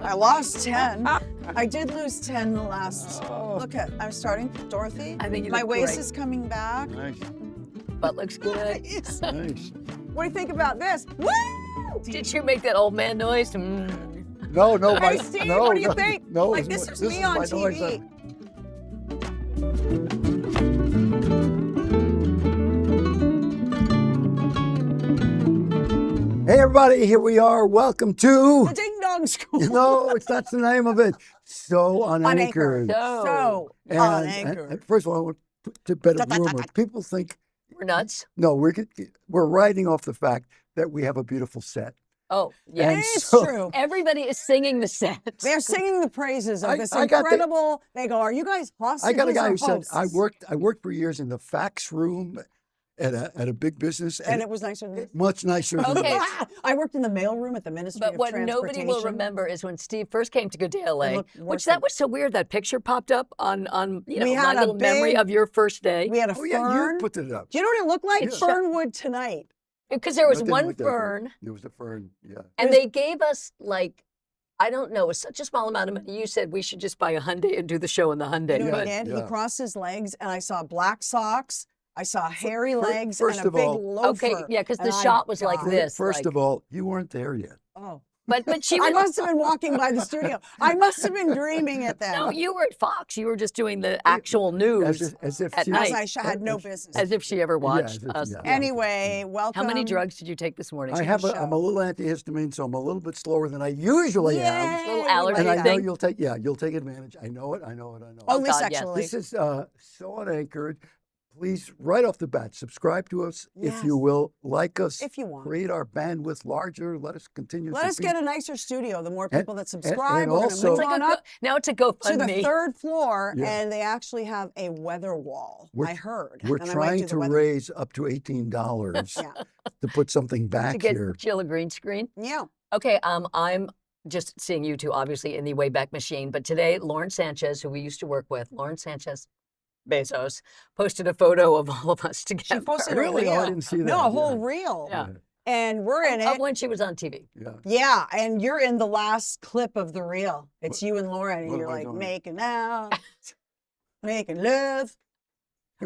I lost 10. I did lose 10 the last. Look at, I'm starting. Dorothy, I think you my look waist great. is coming back. Nice. Butt looks good. Nice. Nice. What do you think about this? Woo! Did you make that old man noise? No, Hey, Steve, no, what do you no, think? No, Like, this is me on my noise. TV. Hey, everybody, here we are. Welcome to. The Ding Dong School. No, that's the name of it. So Unanchored. So And unanchored. first of all, I want to put to bed a rumor. People think, We're nuts. no, we're riding off the fact that we have a beautiful set. Oh, yeah. And It's so- true. Everybody is singing the set. They're singing the praises of this I got the- incredible. They go, "Are you guys hostages I got a guy or who said, hosts?" I worked for years in the fax room at a big business, and it was nicer than this. much nicer than Okay. this. I worked in the mailroom at the Ministry But of what nobody will Transportation. remember is when Steve first came to go to LA, looked which worse that than- was so weird. That picture popped up on We my had a little memory big- of your first day. We had a Oh, yeah, fern. you put it up. Do you know what it looked like? It's- Fernwood tonight. Because there was No, it didn't one look that good. fern, There was a fern, yeah. and they gave us like, I don't know, it was such a small amount of money. You said we should just buy a Hyundai and do the show in the Hyundai. You know what But he did? He yeah. crossed his legs, and I saw black socks. I saw hairy fir- legs first and a of big all- loafer. okay, yeah, because the And I shot was like died. this. First like- of all, you weren't there yet. Oh. but she I was. must have been walking by the studio. I must have been dreaming it then. No, you were at Fox. You were just doing the actual news As if at she- night. As I had no business. as if she ever watched as if- us. yeah. Anyway, welcome. How many drugs did you take this morning? I have I'm a little antihistamine, so I'm a little bit slower than I usually am. Little Yay, allergy And I like know thing. you'll take advantage. I know it. Only God, yes. sexually. This is So Unanchored. Please, right off the bat, subscribe to us if you Yes. will. Like us. If you want. Create our bandwidth larger. Let us continue. Let to us be- get a nicer studio. The more And- people that subscribe, and we're going to also- move It's like on a up now it's a to the GoFundMe. third floor, Yeah. and they actually have a weather wall. We're- I heard. We're and I might trying do the to weather- raise up to $18 Yeah. to put something to back get here. Jill a green screen. Yeah. Okay, I'm just seeing you two obviously in the Wayback Machine, but today Lauren Sanchez, who we used to work with, Lauren Sanchez Bezos, posted a photo of all of us She together. posted Really? a Oh, reel. I didn't see that. No, a whole Yeah. reel. Yeah. And we're in Of it. when she was on TV. Yeah. Yeah, and you're in the last clip of the reel. It's you and Lauren, and what you're am I like doing? making out, making love.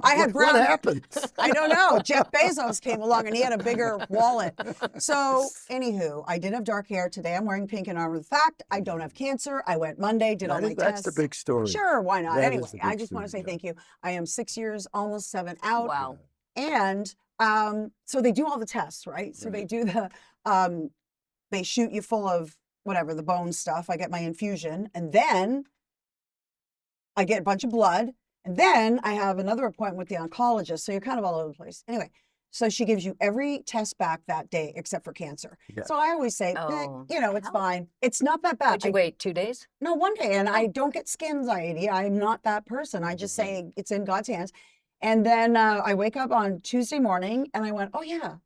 I had What brown. happened? I don't know. Jeff Bezos came along and he had a bigger wallet. So, anywho, I did have dark hair today. I'm wearing pink in honor of the fact I don't have cancer. I went Monday, did all my That's tests. the big story. Sure, why not? That Anyway, is the I big just want to say story, yeah. thank you. I am 6 years, almost 7 out. Wow. And so they do all the tests, right? So they do the, they shoot you full of whatever, the bone stuff. I get my infusion, and then I get a bunch of blood. And then I have another appointment with the oncologist. So you're kind of all over the place. Anyway, so she gives you every test back that day except for cancer. Yeah. So I always say, Oh, it's how- fine. It's not that bad. Did you wait 2 days? No, one day. And I don't get skin anxiety. I'm not that person. I just Mm-hmm. say it's in God's hands. And then I wake up on Tuesday morning and I went, oh, yeah,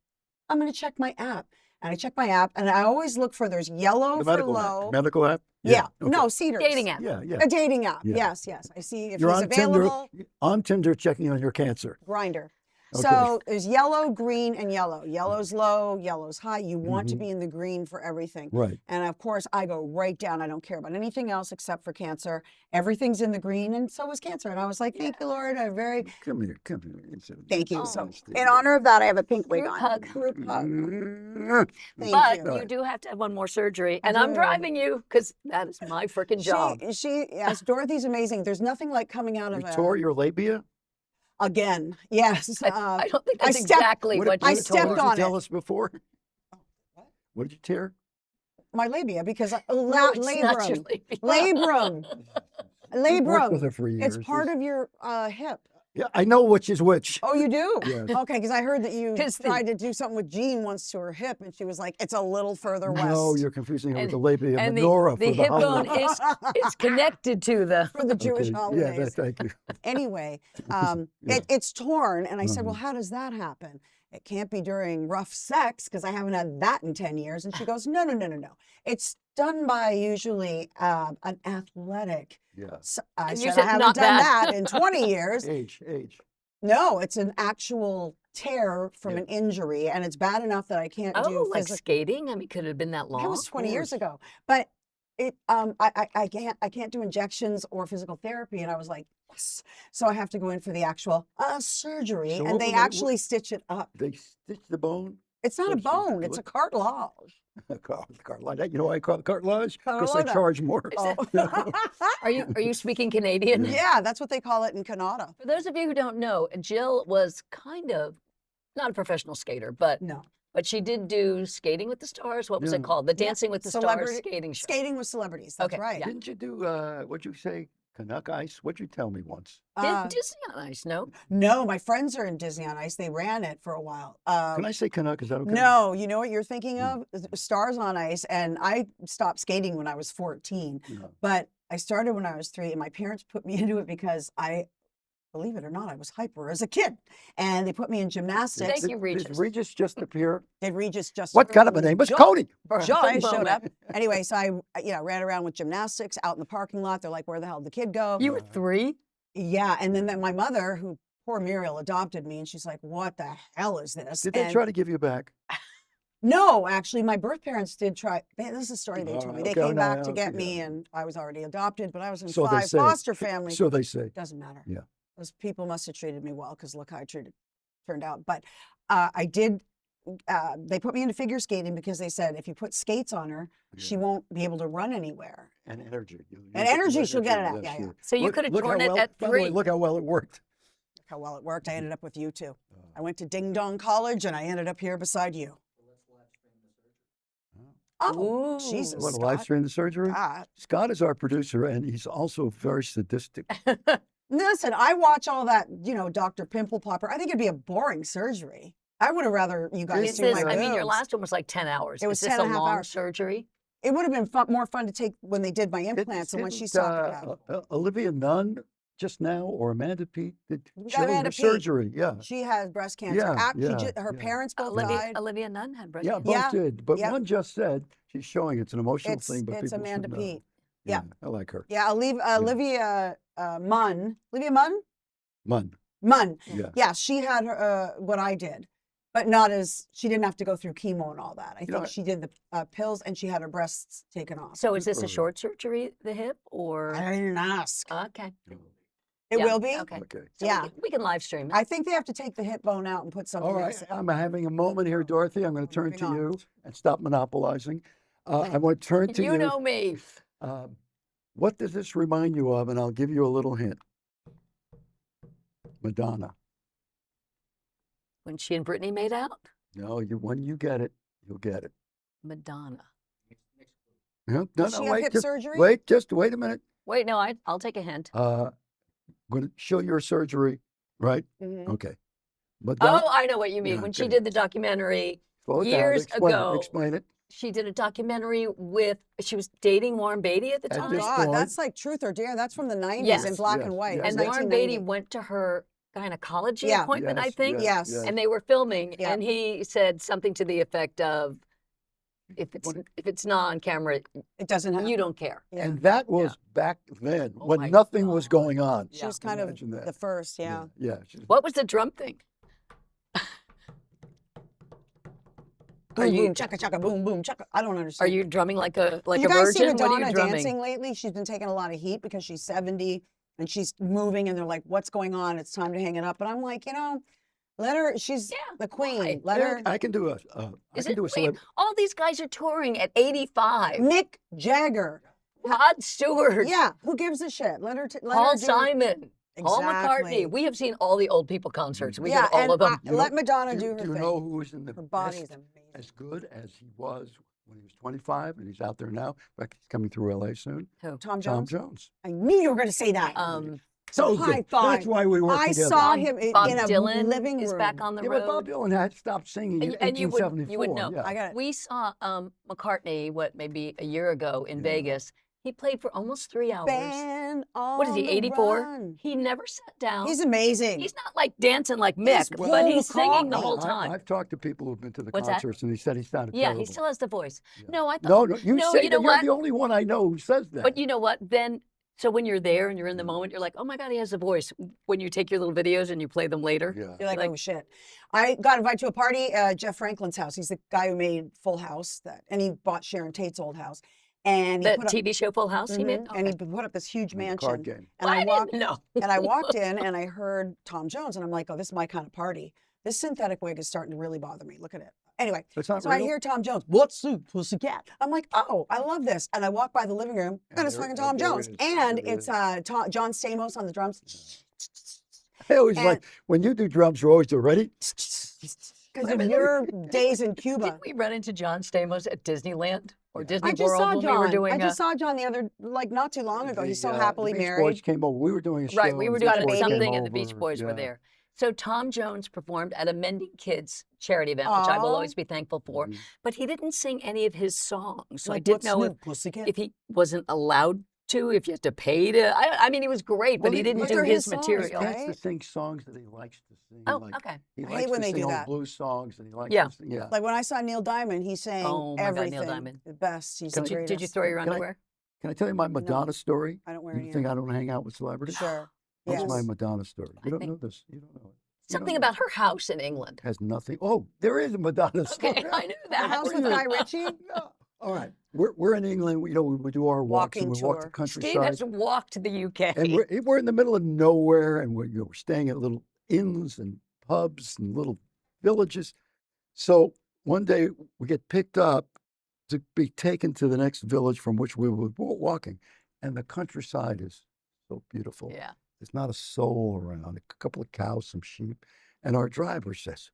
I'm going to check my app. And I check my app and I always look for there's yellow The for medical low. app. Medical app? Yeah. Okay. No, Cedars. Dating app. Yeah, yeah. A dating app. Yeah. Yes, yes. I see if You're he's on Tinder. available. On Tinder, checking on your cancer. Grinder. Okay. So there's yellow, green, and yellow. Yellow's low, yellow's high. You want to Mhm. be in the green for everything. Right. And of course, I go right down. I don't care about anything else except for cancer. Everything's in the green, and so is cancer. And I was like, thank you, Lord. I'm very Come here. It's a- thank you. Oh, So nice to in you. honor of that, I have a pink wig Group on. hug. Group hug. Mm. Thank But you. you do have to have one more surgery, I and I'm do. driving you because that is my freaking job. Yes, Dorothy's amazing. There's nothing like coming out of You a tore your labia? again. Yes. I don't think I that's stepped- exactly what I you stepped told What did on you tell it. us before? What did you tear? my labia because No, it's not your labrum. I've worked with Labrum. her for years. It's part of your hip. Yeah, I know which is which. Oh, you do? Yes. Okay, because I heard that you 'Cause the- tried to do something with Jean once to her hip, and she was like, "It's a little further west." No, you're confusing her with And- the labia and minora the for the hip bone holiday. is connected to the. for the Jewish Okay, holidays. Yeah, thank you. Anyway, Yeah. it's torn, and I said, Uh-huh. "Well, how does that happen? It can't be during rough sex because I haven't had that in 10 years." And she goes, "No, no, no, no, no. It's done by usually an athletic." Yeah. So I And said, you "I said, haven't "Not done that." that in 20 years." Age. No, it's an actual tear from Yeah. an injury, and it's bad enough that I can't Oh, do like physical. skating? I mean, could it have been that long? That was 20 years course. ago. But I can't do injections or physical therapy, and I was like, yes. So I have to go in for the actual surgery, So and what they will they- actually stitch it up. They stitch the bone. It's not a so it's bone; it's a good. cartilage. Cartilage. You know why I call it cartilage? Because they Cartilage. charge more. Is it- Oh. Are you speaking Canadian? Yeah, that's what they call it in Canada. For those of you who don't know, Jill was kind of not a professional skater, but No, she did do Skating with the Stars. What was Yeah. it called? The Yeah, Dancing with the Stars celebrity- skating show. skating with celebrities. That's Okay, right. yeah. Didn't you do, what'd you say, Canuck Ice? What'd you tell me once? Disney on Ice, no? No, my friends are in Disney on Ice. They ran it for a while. Can I say Canuck? Is that okay? No, you know what you're thinking Hmm. of? Stars on Ice. And I stopped skating when I was 14, No. but I started when I was 3, and my parents put me into it because believe it or not, I was hyper as a kid. And they put me in gymnastics. Thank you, Regis. Did Regis just appear? Did Regis just What kind of a name was Jo- Cody? For a Joy showed moment. up. Anyway, so I ran around with gymnastics out in the parking lot. They're like, where the hell did the kid go? You were 3? Yeah. And then my mother, who poor Muriel adopted me, and she's like, what the hell is this? Did they And try to give you back? no, actually, my birth parents did try. This is a story they All told me. right, They okay, came no, back to okay, get me, yeah. and I was already adopted, but I was in So they 5 say. foster families. So they say. Doesn't matter. Yeah. Those people must have treated me well, because look how I turned out. But I did. They put me into figure skating because they said if you put skates on her, she Yeah. won't be able to run anywhere. And energy. You'll And use it for energy, she'll get it out. yes, Yeah, yeah. sure. So you Look- could have look how torn it well- at by the way, 3. look how well it worked. Look how well it worked. I ended up with you too. Uh, I went to Ding Dong College, and I ended up here beside you. Oh, Ooh. Jesus, Want to live Scott. stream the surgery? God. Scott is our producer, and he's also very sadistic. Listen, I watch all that, Dr. Pimple Popper. I think it'd be a boring surgery. I would have rather you guys Is do this, my I mean, your boobs. last one was like 10 hours. It was Is this 10 a and a half long hours. surgery? It would have been more fun to take when they did my implants and when she's talking about. Olivia Nunn just now, or Amanda Pete, did showing Amanda her Peet. surgery. Yeah. She has breast cancer. Yeah, Her yeah. parents both Olivia, died. Olivia Nunn had breast Yeah, cancer. both Yeah, did. But yep. one just said she's showing it's an emotional It's thing, but it's people Amanda should know. Peet. Yeah. I like her. Yeah, Olivia Munn. Olivia Munn? Munn. Munn. Yeah. Yeah, she had what I did, but not as she didn't have to go through chemo and all that. I know, think she did the pills, and she had her breasts taken off. So is this a Super. short surgery, the hip, or? I didn't ask. Okay. It Yeah, will be. Okay. Okay. So Yeah. we can live stream it. I think they have to take the hip bone out and put something All right. else. I'm having a moment here, Dorothy. I'm going to turn Moving to on. you and stop monopolizing. I want to turn to you. You know me. What does this remind you of? And I'll give you a little hint. Madonna. When she and Brittany made out? No, when you get it, you'll get it. Madonna. No, Did she have wait, hip just surgery? wait a minute. Wait, no, I'll take a hint. I'm going to show your surgery, right? Mhm. Okay. Madonna. Oh, I know what you mean. Yeah, When she okay. did the documentary, Slow it down. years Explain ago, It. Explain it. she did a documentary with, she was dating Warren Beatty at the At Oh time. this God, point- that's like Truth or Dare. That's from the 90s Yes, in black yes, and white. yes. It was And Warren 1990. Beatty went to her gynecology Yeah. appointment, I Yes, think. Yes. And they were filming, Yeah. and he said something to the effect of, if it's not on camera, It doesn't have. you don't care. Yeah. And that was back then Oh when my nothing was God. going on. She was kind of Imagine that. the first, yeah. Yeah. What was the drum thing? Boom, you- boom, chaka, chaka, boom, boom, chaka. I don't Are understand. you drumming like a Did you a guys see virgin? What are Madonna you drumming? dancing lately? She's been taking a lot of heat because she's 70 and she's moving, and they're like, "What's going on? It's time to hang it up." And I'm like, let her. She's Yeah, the queen. why? Let her. I can do a. I Is can it, do a wait, celeb. all these guys are touring at 85. Mick Jagger. Rod Stewart, Yeah, who gives a shit? Let her. Let Paul her do. Simon, Paul Exactly. McCartney. We have seen all the old people concerts. We Yeah, go to all and of them. let Madonna Do do you, her do you thing. know who was in the Her body's best, amazing. as good as he was when he was 25, and he's out there now? In fact, he's coming through LA soon. Who? Tom Tom Jones. Jones. I knew you were going to say that. So high good. five. That's why we work I together. saw Bob- him Bob in a Dylan living is room. back on the Yeah, but road. Bob Dylan had stopped singing in And you would 1874. know. Yeah. I got it. We saw McCartney, maybe a year ago in Yeah. Vegas. He played for almost 3 hours. Been on What is he, the 84? run. He never sat down. He's amazing. He's not like dancing like He's Mick, Paul but he's singing the McCartney. whole time. I've talked to people who've been to the What's that? concerts, and he said he sounded Yeah, terrible. he still has the voice. Yeah. No, I thought. No, you No, say you know that. You're what? the only one I know who says that. But you know what? Then, so when you're there and you're in the moment, you're like, oh my God, he has a voice. When you take your little videos and you play them later. Yeah. You're like, Like- oh shit. I got invited to a party at Jeff Franklin's house. He's the guy who made Full House, and he bought Sharon Tate's old house. and he The put up, TV show Full House, he made? and he Okay. put up this huge And the mansion. card game. And I walked, No. and I walked in, and I heard Tom Jones, and I'm like, oh, this is my kind of party. This synthetic wig is starting to really bother me. Look at it. Anyway, It's not so I real? hear Tom Jones. What's the pussycat? I'm like, oh, I love this. And I walk by the living room, and it's there- fucking and Tom there Jones, it is, and there it it's John Stamos on the drums. I always And- like, when you do drums, you're always ready. Because of your days in Cuba. Didn't we run into John Stamos at Disneyland or Yeah. Disney I just World saw when we were John. doing I just saw John the other, like not too long ago. He's so happily the Beach married. Boys came over. We were doing a show. Right, we were and the doing Beach Boys something came and the Beach over, Boys were yeah. there. So Tom Jones performed at a Mending Kids charity event, which I will Aw. always be thankful for. Mhm. But he didn't sing any of his songs. So I Like, didn't what's know new, if, pussycat? if he wasn't allowed to, if you had to pay to. I mean, he was great, but Well, he didn't but do they're his his songs, material. right? He gets to sing songs that he likes to sing. Oh, like, okay. He I likes hate when to they sing do old that. blues songs, and he likes Yeah. to sing, yeah. Like when I saw Neil Diamond, he sang Oh my God, Neil everything. Diamond. The best. He's Can the I- greatest. Did you throw your Can I- underwear? Can I tell you my Madonna story? I don't wear You any. think I don't hang out with celebrities? Sure. That's Yes. my Madonna story. You don't think- know this. You don't know it. You Something don't know about her house in England. it. Has nothing. Oh, there is a Madonna story. Okay, I knew The that. house with Guy Ritchie. No. All right. We're in England. We do our walks and Walking we walk the tour. Steve countryside. has walked to the UK. And we're in the middle of nowhere, and we're staying at little inns and pubs and little villages. So one day we get picked up to be taken to the next village from which we were walking, and the countryside is so beautiful. Yeah. There's not a soul around. A couple of cows, some sheep, and our driver says,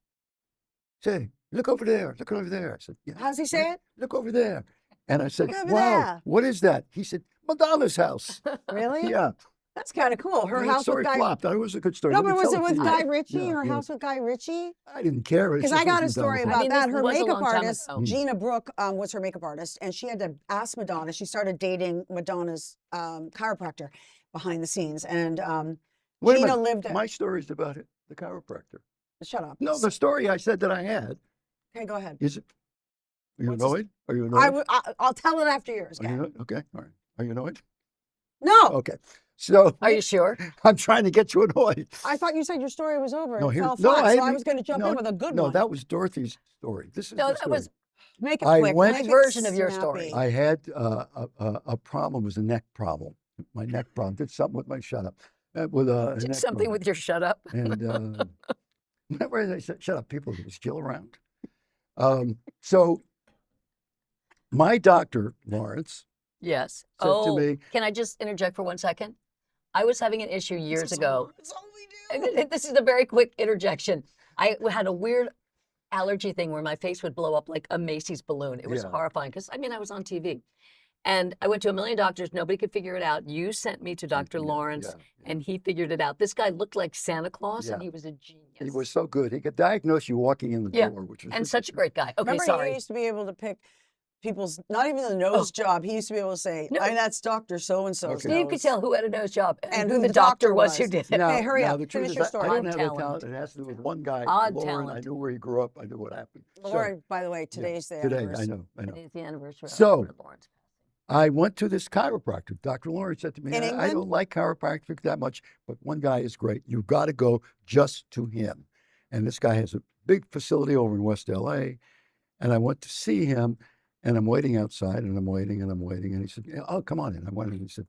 "Say, look over there. Look over there." I said, "Yeah." How's he say it? Look over there. And I said, Look over "Wow, there." what is that?" He said, "Madonna's house." Really? Yeah. That's kind of cool. Her And house the story with Guy. flopped. That was a good story. No, Let me but was tell it with to you. Guy Ritchie? Yeah, Her yeah. house with Guy Ritchie? I didn't care. It Because just I got a wasn't done story before. about mean, that. this Her was a makeup long time artist, ago. Gina Brooke, was her makeup artist, and she had to ask Madonna. She started dating Madonna's chiropractor behind the scenes, and Wait a Gina minute. lived at. My story's about it, the chiropractor. Shut up. No, the story I said that I had Okay, go ahead. is it. Are you What's this- annoyed? Are you annoyed? I'll tell it after yours. Are you Okay. annoyed? Okay. All right. Are you annoyed? No, Okay. So Are you sure? I'm trying to get you annoyed. I thought you said your story was over No, and here- fell no, flat, I so I didn't- was going to jump no, in with a good No, one. that was Dorothy's story. This is No, the that story. was Make it I quick. went- make My it version of your story. snappy. I had a problem. It was a neck problem. My neck problem. Did something with my shut up. With a Did neck something problem. with your shut up. And whenever they said, "Shut up, people," was still around. So my doctor, Lawrence, Yes. said to Oh, me, can I just interject for 1 second? I was having an issue years This is ago. all- That's all we do. This is a very quick interjection. I had a weird allergy thing where my face would blow up like a Macy's balloon. It was Yeah. horrifying because I mean I was on TV. And I went to a million doctors. Nobody could figure it out. You sent me to Dr. Yeah, Lawrence, yeah, yeah. and he figured it out. This guy looked like Santa Claus, and Yeah. he was a genius. He was so good. He could diagnose you walking in the Yeah, door, which was and such a great guy. Okay, Remember, sorry. he used to be able to pick people's, not even the nose job. He used to be able to say, No. that's Dr. So-and-so's Okay. Steve could tell who had a nose job And who who the the doctor doctor was who was. did it. Now, Hey, hurry now up. the truth Finish is your I story. don't Odd have talent. the talent. It has to do with one guy, Odd Lauren. I talent. knew where he grew up. I knew what happened. So, Lauren, by the way, today's the today, I anniversary. know. It is the anniversary So, of Lawrence. I went to this chiropractor. Dr. Lawrence said to me, In I England? don't like chiropractic that much, but one guy is great. You've got to go just to him. And this guy has a big facility over in West LA. And I went to see him, and I'm waiting outside, and I'm waiting, and I'm waiting. And he said, "Yeah, oh, come on in." I went in, and he said,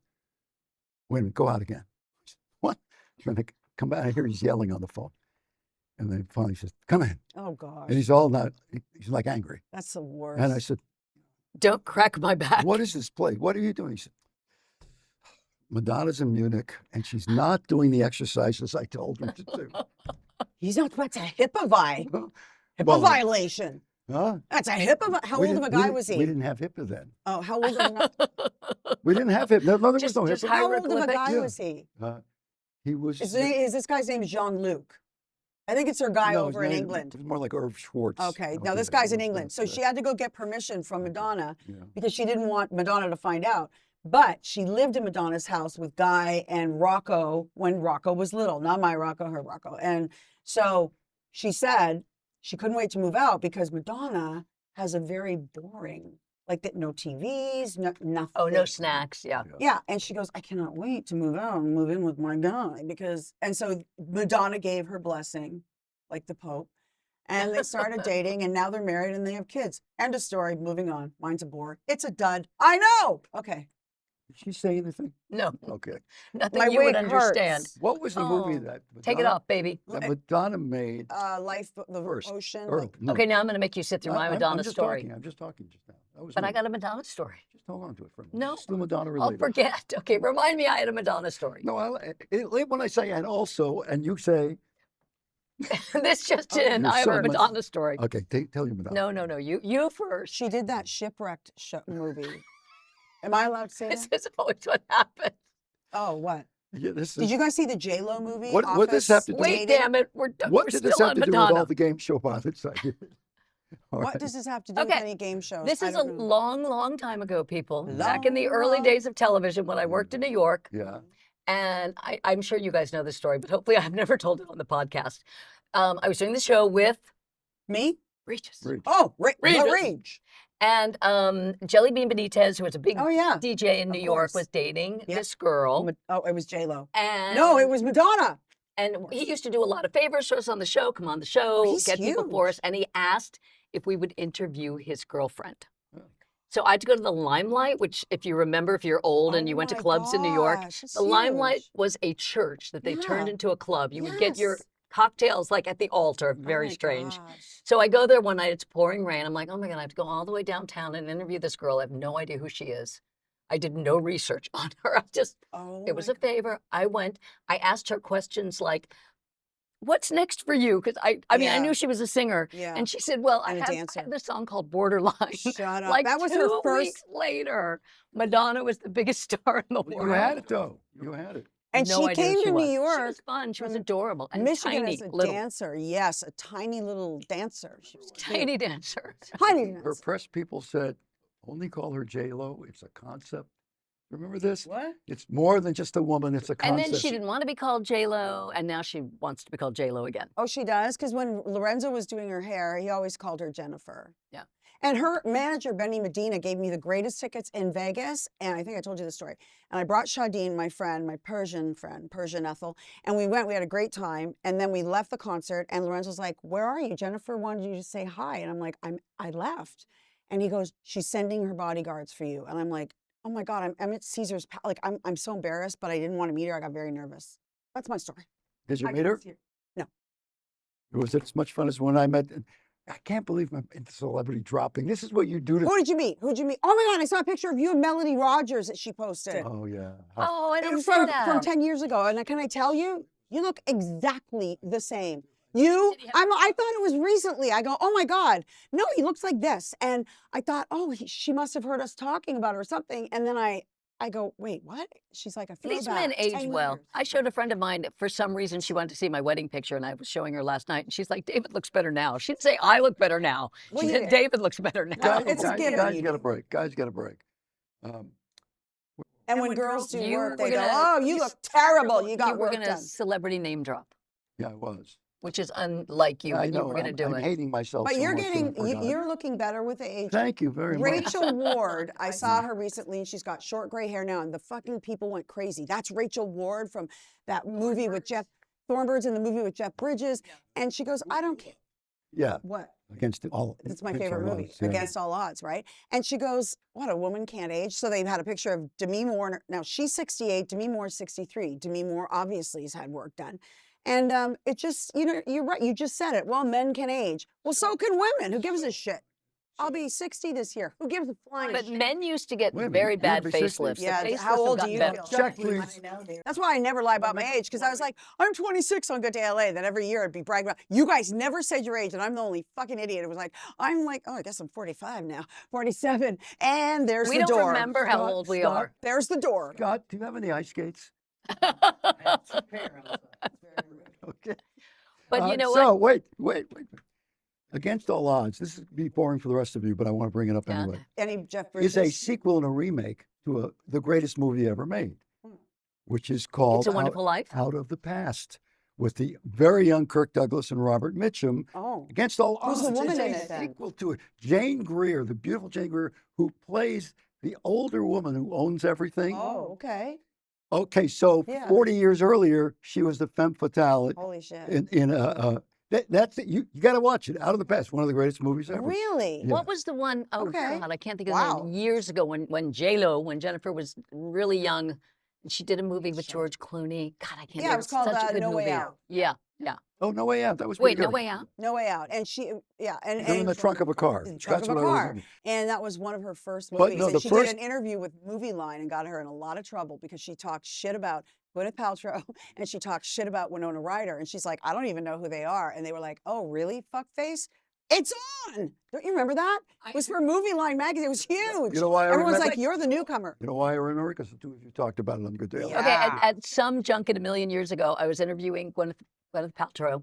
"Wait a minute, go out again." I said, "What?" And I come back, I hear he's yelling on the phone. And then finally he says, "Come in." Oh, gosh. And he's all not, he's like angry. That's the worst. And I said, Don't crack my back. "What is this place? What are you doing?" He said, "Madonna's in Munich, and she's not doing the exercises I told her to do." He's not, that's a HIPAA HIPAA Well, violation. Huh? That's a HIPAA. How We old of a didn't- guy was We he? didn't have HIPAA then. Oh, how old of a guy? We didn't have HIPAA. No, there was Just- no just HIPAA. How old of a Hieroglyphic? guy Yeah. was he? He was. Is this guy's name Jean-Luc? I think it's her guy no, his over in name England. was more like Irv Schwartz. Okay, now Okay, this guy's in yeah, England. So yeah, she had to go get permission from Okay. Madonna yeah. because she didn't want Madonna to find out. But she lived in Madonna's house with Guy and Rocco when Rocco was little. Not my Rocco, her Rocco. And so she said she couldn't wait to move out because Madonna has a very boring, like that, no TVs, nothing. Oh, no snacks. Yeah. Yeah, and she goes, I cannot wait to move out and move in with my guy because, and so Madonna gave her blessing, like the Pope, And they started dating, and now they're married and they have kids. End of story. Moving on. Mine's a bore. It's a dud. I know. Okay. Did she say anything? No, Okay. nothing My you would wig understand. hurts. What was the movie Oh, that Take it Madonna, off, baby. that Madonna made Life, the first? ocean. Or, like- no, Okay, now I'm going to make you sit through my Madonna I'm just story. talking. I'm just talking just now. That was But me. I got a Madonna story. Just hold on to it for a minute. No, It's still Madonna I'll related. forget. Okay, remind me I had a Madonna story. No, when I say and also, and you say, This just Oh, in. you're I have so a much- Madonna story. okay, tell your Madonna. No. You first. She did that shipwrecked movie. Am I allowed to say This that? is always what happens. Oh, what? Yeah, this Did is, you guys see the J-Lo movie? What does this have to do- Wait, Dating? damn it. We're what we're did this still have on to do with Madonna. all the game show pilots I did? All What right. does this have to do with Okay, any game shows? This I is a don't know. long time ago, people. Back in the Long, early long- days of television when I worked in New York. Yeah. And I'm sure you guys know this story, but hopefully I've never told it on the podcast. I was doing the show with Me? Regis. Great. Oh, Regis. Rage. And Jelly Bean Benitez, who was a big Oh, yeah. DJ in Of New York, course. was dating Yep. this girl. Oh, it was J-Lo. And No, it was Madonna. And he used to do a lot of favors for us on the show, come on the show, he's get people for us. huge. And he asked if we would interview his girlfriend. Oh. So I had to go to the Limelight, which, if you remember, if you're old and you went to Oh my clubs in New York, gosh, it's the Limelight huge. was a church that they turned Yeah. into a club. You would get your Yes. cocktails like at the altar. Oh Very my strange. gosh. So I go there one night, it's pouring rain. I'm like, oh my God, I have to go all the way downtown and interview this girl. I have no idea who she is. I did no research on her. Oh It was my a favor. I went, I asked her questions like, what's next for you? Because I mean, I Yeah. knew she was a singer. Yeah. And she said, well, I And a have, dancer. I have this song called Borderline. Shut up. Like That was 2 her first. weeks later, Madonna was the biggest star in the You world. had it though. You had it. And No she idea who came to was. New She York. was fun. She was from adorable and Michigan tiny, as a little, dancer. Yes, a tiny little dancer. She was cute. tiny dancer. Tiny Her dancer. press people said, only call her J-Lo. It's a concept. Remember this? What? It's more than just a woman. It's a And concept. then she didn't want to be called J-Lo, and now she wants to be called J-Lo again. Oh, she does? Because when Lorenzo was doing her hair, he always called her Jennifer. Yeah. And her manager, Benny Medina, gave me the greatest tickets in Vegas. And I think I told you the story. And I brought Shadeen, my friend, my Persian friend, Persian Ethel. And we went, we had a great time. And then we left the concert. And Lorenzo's like, where are you? Jennifer wanted you to say hi. And I'm like, I left. And he goes, she's sending her bodyguards for you. And I'm like, oh my God, I'm at Caesar's. Like, I'm so embarrassed, but I didn't want to meet her. I got very nervous. That's my story. Did you I meet her? can't see No. Was it as much fun as when I met? I can't believe I'm into celebrity dropping. This is what you do to. Who did you meet? Who'd you meet? Oh my God, I saw a picture of you and Melody Rogers that she posted. Oh yeah. Oh, I It didn't was see from that. 10 years ago. And can I tell you, you look exactly the same. You, Did he have- I thought it was recently. I go, oh my God. No, he looks like this. And I thought, oh, she must have heard us talking about her or something. And then I go, wait, what? She's like, I feel These about men age 10 well. years. I showed a friend of mine, for some reason, she wanted to see my wedding picture, and I was showing her last night, and she's like, David looks better now. She didn't say, I look better now. Well, She you said, did. David looks better now. Guys- it's a guys, given. guys got a break. Guys got a break. And when girls do You work, were they go, gonna- oh, you look terrible. You got You were work going to done. celebrity name drop, Yeah, I was. which is unlike you, I but you know. were going to I'm, do I'm it. hating myself. But so you're much that I getting, forgot. you're looking better with age. Thank you very much. Rachel Ward, I saw her recently and she's got short gray hair now and the fucking people went crazy. That's Rachel Ward from that movie with Jeff Thornbird's in the movie with Jeff Bridges. And she goes, I don't care. Yeah, What? against all. It's my against favorite all movie, odds, yeah. Against All Odds, right? And she goes, what, a woman can't age? So they've had a picture of Demi Moore. Now she's 68, Demi Moore's 63. Demi Moore obviously has had work done. And it just, you know, you're right. You just said it. Well, men can age. Well, so can women. Who gives a shit? I'll be 60 this year. Who gives a flying But shit? men used to get Wait a minute, very you're bad gonna be 60? facelifts. Yeah, the facelifts how have old do gotten you better. feel? Check, please. That's why I never lie about my age, because I was like, I'm 26 on Good Day LA. Then every year I'd be bragging about, you guys never said your age, and I'm the only fucking idiot. It was like, I'm like, oh, I guess I'm 45 now, 47. And there's We the don't door. remember how old we Stop. are. There's the door. Scott, do you have any ice skates? Okay. But you know so what? wait. Against All Odds. This is be boring for the rest of you, but I want to bring it up Yeah. anyway. Any Jeff Is Bridges? a sequel and a remake to the greatest movie ever made, Hmm. which is called It's a Wonderful Life. Out of the Past, with the very young Kirk Douglas and Robert Mitchum. Oh, Against All Who's the Odds. woman in It's it a then? sequel to it. Jane Greer, the beautiful Jane Greer, who plays the older woman who owns everything. oh, okay. Okay, so Yeah. 40 years earlier, she was the femme fatale Holy shit. in That's it. You got to watch it. Out of the Past, one of the greatest movies ever. Really? Yeah. What was the one? Oh Okay. God, I can't think of Wow. the name. Years ago, when Jennifer was really young, and she did a movie with Shit. George Clooney. God, I can't. Yeah, it was called such a good No Way movie. Out. Yeah, yeah. Oh, No Way Out. That was Wait, pretty No good. Way Out. No Way Out. And she, yeah, and They're in the trunk of a car. in the trunk That's of a what I car. remember. And that was one of her first But movies. no, and the she first- did an interview with Movie Line and got her in a lot of trouble because she talked shit about Gwyneth Paltrow and she talked shit about Winona Ryder. And she's like, I don't even know who they are. And they were like, oh, really, fuckface? It's on. Don't you remember that? It was for Movie Line magazine. It was huge. You know why I Everyone's remember? like, you're the newcomer. You know why I remember? Because the two of you talked about it on Good Day. Yeah. Okay, at some junket a million years ago, I was interviewing Gwyneth Paltrow,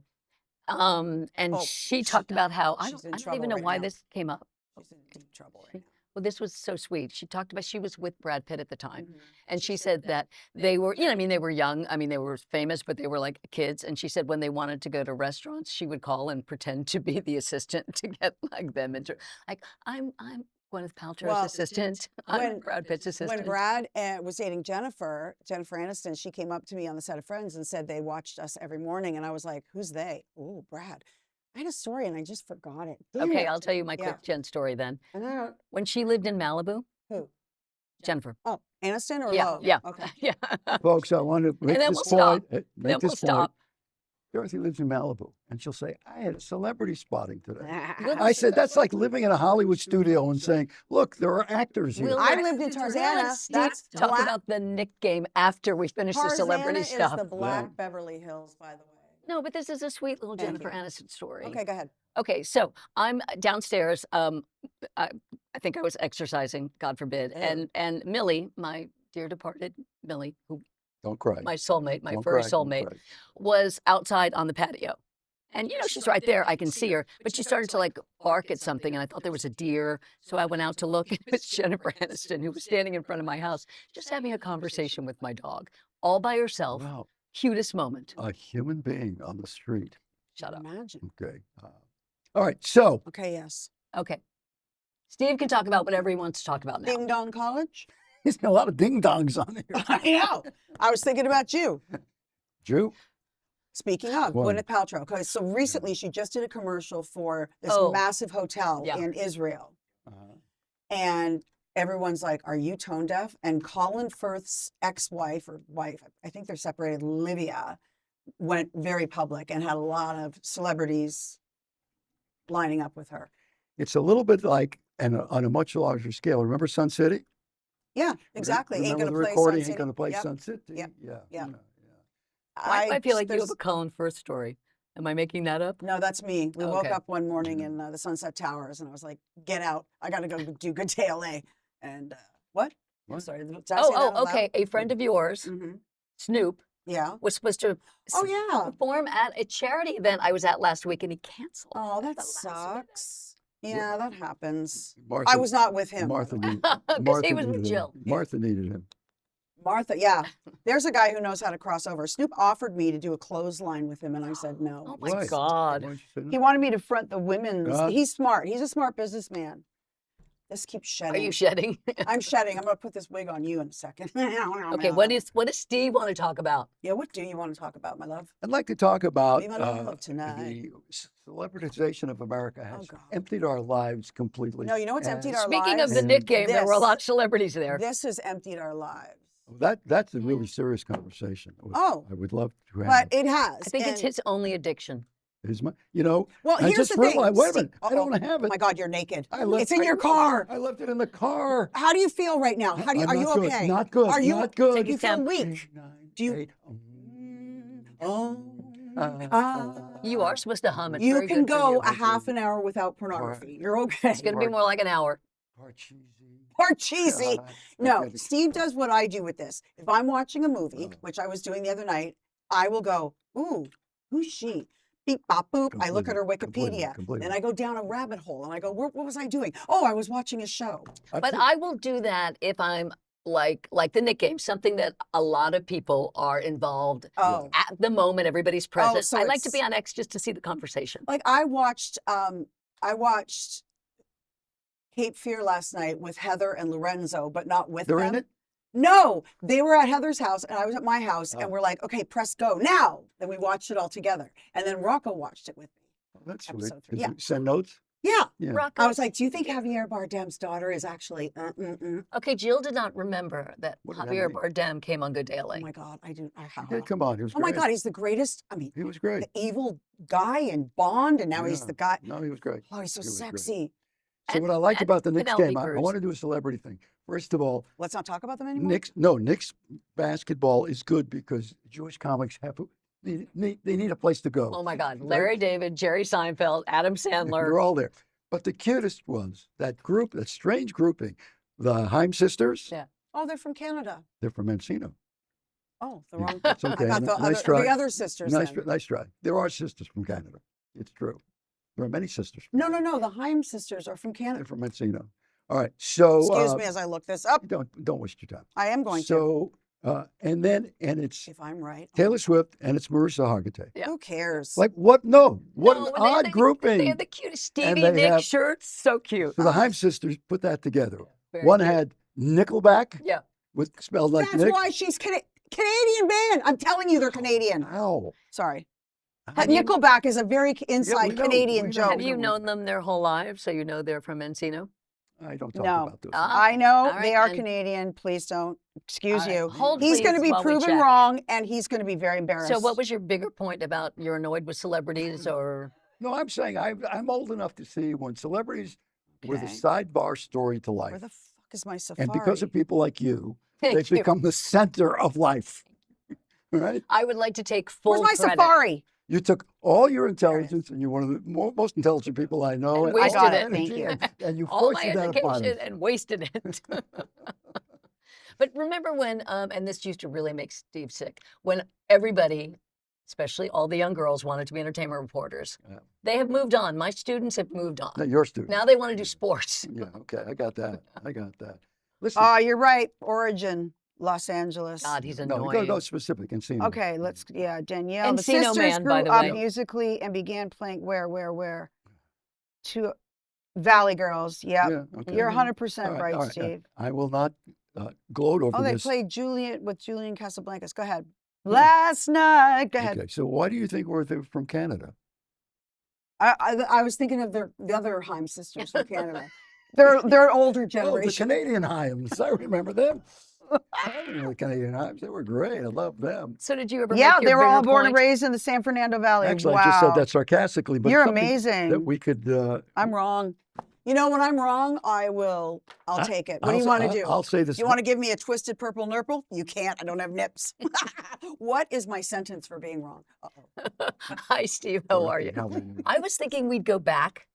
and Oh, she talked about how she's in I don't trouble even know right why now. this came up. She's in deep trouble right now. Well, this was so sweet. She talked about she was with Brad Pitt at the time, Mhm. and she said that they were, I mean, they were young. I mean, they were famous, but they were like kids. And she said when they wanted to go to restaurants, she would call and pretend to be the assistant to get like them into, like, I'm Gwyneth Paltrow's Well, assistant. I'm when- Brad Pitt's assistant. When Brad was dating Jennifer Aniston, she came up to me on the set of Friends and said they watched us every morning. And I was like, who's they? Oh, Brad. I had a story and I just forgot it. Damn Okay, it. I'll tell you my Yeah. quick Jen story then. I don't- When she lived in Malibu, Who? Jennifer. Oh, Aniston or Yeah, Lowe? yeah, Okay. yeah. Folks, I want to make then this we'll point. stop. Make Then we'll this point. stop. Dorothy lives in Malibu, and she'll say, I had a celebrity spotting today. We'll I said, that's like living in a Hollywood studio and saying, look, there are actors here. We'll I let- lived in we'll Tarzana. let Steve That's talk black- about the Nick game after we finish the celebrity Tarzana stuff. is the Black Yeah. Beverly Hills, by the way. No, but this is a sweet little Thank Jennifer you. Aniston story. Okay, go ahead. Okay, so I'm downstairs. I think I was exercising, God forbid, Ew. and Millie, my dear departed Millie, who Don't cry. my soulmate, my Don't furry cry, don't soulmate, cry. was outside on the patio. And she's right there. I can see her. But she started to like bark at something, and I thought there was a deer. So I went out to look, and it was Jennifer Aniston, who was standing in front of my house, just having a conversation with my dog, all by herself. Wow, Cutest moment. a human being on the street. Shut up. Imagine. Okay. All right. So, Okay, yes. Okay. Steve can talk about whatever he wants to talk about now. Ding Dong College? there's a lot of ding dongs on here. I know. I was thinking about you. Drew? Speaking of What? Gwyneth Paltrow, because so recently she just did a commercial for this Oh. massive hotel Yeah. in Israel. Uh, And everyone's like, are you tone deaf? And Colin Firth's ex-wife or wife, I think they're separated, Livia, went very public and had a lot of celebrities lining up with her. it's a little bit like, and on a much larger scale. Remember Sun City? Yeah, exactly. Ain't Remember gonna the play recording, Sun Ain't gonna City. play Yep. Sun City. Yep. Yeah. Yeah. Why do I feel like you have there's- a Colin Firth story? Am I making that up? No, that's me. We woke Okay. up one morning in the Sunset Towers, and I was like, "Get out! I got to go do Good Day LA." And what? I'm What? sorry. Did I say that out Oh, okay. A friend of yours, Mm-hmm. Snoop, Yeah. was supposed to Oh yeah. perform at a charity event I was at last week, and he canceled. Oh, at that the last minute. sucks. Yeah, that happens. Martha, I was not with him. by Martha, the way. needed, Because Martha he was with needed Jill. him. Martha needed him. Martha, yeah. There's a guy who knows how to cross over. Snoop offered me to do a clothesline with him, and I said no. Oh my Why? God. Why don't you say no? He wanted me to front the women's. God. He's smart. He's a smart businessman. This keeps Are shedding. you shedding? I'm shedding. I'm going to put this wig on you in a second. Okay, what does Steve want to talk about? Yeah, what do you want to talk about, my love? I'd like to talk about Be my love tonight. the celebritization of America has God. emptied our lives completely. No, you know what's emptied our Speaking lives? of the Nick game, there were a This. lot of celebrities there. This has emptied our lives. That's a really serious conversation. Oh. I would love to have. But it has. I think it's and- his only addiction. Is my, Well, I here's just the thing. realized, wait a See- minute, I don't have Oh it. my God, you're naked. I left, It's in I your left- car. I left it in the car. How do you feel right now? How do you, I'm are you not good, okay? Not good. Are you not good. You feel Sam. weak? 9, Do you- 8, You are supposed to hum. It's You very can good for go you. a half an hour without pornography. You're okay. It's going to be more like an hour. Or cheesy. God, No, okay. Steve does what I do with this. If I'm watching a movie, Oh. which I was doing the other night, I will go, ooh, who's she? Beep, bop, boop. I look at her Completely, Wikipedia. completely. Then I go down a rabbit hole and I go, what was I doing? Oh, I was watching a show. But I will do that if I'm like the Nick game, something that a lot of people are involved Oh. at the moment. Everybody's present. so I like to be it's- on X just to see the conversation. Like I watched Cape Fear last night with Heather and Lorenzo, but not with They're them. in it? No, they were at Heather's house and I was at my house Oh. and we're like, okay, press go now. Then we watched it all together. And then Rocco watched it with me. Oh, that's sweet. episode 3. Did Yeah. you send notes? Yeah. Yeah. Rocco. I was like, do you think Javier Bardem's daughter is actually Okay, Jill did not remember that What did that Javier mean? Bardem came on Good Day LA. Oh my God, I do. He did come on. He was Oh my great. God, he's the greatest. I mean, He was great. the evil guy in Bond, and now he's Yeah. the guy. No, he was great. Oh, he's so He was great. sexy. So And- what I liked and about the Knicks Penelope game, I Cruz. want to do a celebrity thing. First of all, Let's not talk about them anymore. Knicks basketball is good because Jewish comics they need a place to go. Oh my God, Right? Larry David, Jerry Seinfeld, Adam Sandler. They're all there. But the cutest was that group, that strange grouping, the Haim sisters. Yeah. Oh, they're from Canada. They're from Encino. Oh, the wrong. It's okay. I got Nice try. the other sisters. Nice, then. nice try. There are sisters from Canada. It's true. There are many sisters. From No, Canada. the Haim sisters are from They're Canada. from Encino. All right. So Excuse me as I look this up. don't waste your time. I am going to, So and it's if I'm right. Taylor Swift and it's Marissa Hargitay. Yeah. Who cares? Like what? No, what No, an and they had odd the- grouping. They had the cutest And Stevie they Nicks have- shirts. So cute. So the Haim sisters put that together. Very One cute. had Nickelback, Yeah. with spelled like That's Nick. why she's Canadian band. I'm telling you, they're Canadian. How? Sorry. How do you- Nickelback is a very inside know, Canadian we know. joke. Have you known them their whole lives, so you know they're from Encino? I don't talk No. about those. Ah. I know All right, they are then. Canadian. Please don't. Excuse All right, you. hold He's going to please be while we proven check. wrong, and he's going to be very embarrassed. So what was your bigger point about you're annoyed with celebrities or? No, I'm saying I'm old enough to see when celebrities were the Okay. sidebar story to life. Where the fuck is my safari? And because of people like you, Thank they've you. become the center of life. Right? I would like to take full Where's my credit. safari? You took all your intelligence, and you're one of the most intelligent people I know. And all wasted your it. Thank energy, you. And you All my foisted that upon education us. and wasted it. But remember when, and this used to really make Steve sick, when everybody, especially all the young girls, wanted to be entertainment reporters. Yeah. They have moved on. My students have moved on. No, your student. Now they want to do sports. Yeah, okay, I got that. I got that. Listen, Oh, you're right. Origin, Los Angeles. God, he's no, annoying. you got to go specific and see. Okay, let's, Danielle. The Encino sisters Man, grew by the up way. musically and began playing where? To Valley Girls. Yep. Yeah, okay. You're All 100% right, all right. Steve. I will not gloat over Oh, they this. played Julian with Julian Casablancas. Go ahead. Last night. Go ahead. Okay, so why do you think they're from Canada? I was thinking of the other Haim sisters from Canada. They're an older Oh, the generation. Canadian Himes. I remember them. I remember the Canadian Himes. They were great. I love them. So did you ever Yeah, make your they were all bigger born and point? raised in the San Fernando Valley. Actually, wow. I just said that sarcastically, but You're it's something amazing. that we could. I'm wrong. You know, when I'm wrong, I'll take it. What do you want to do? I'll say this. You want to give me a twisted purple nurple? You can't. I don't have nips. What is my sentence for being wrong? Uh-oh. Hi, Steve. How are you? I was thinking we'd go back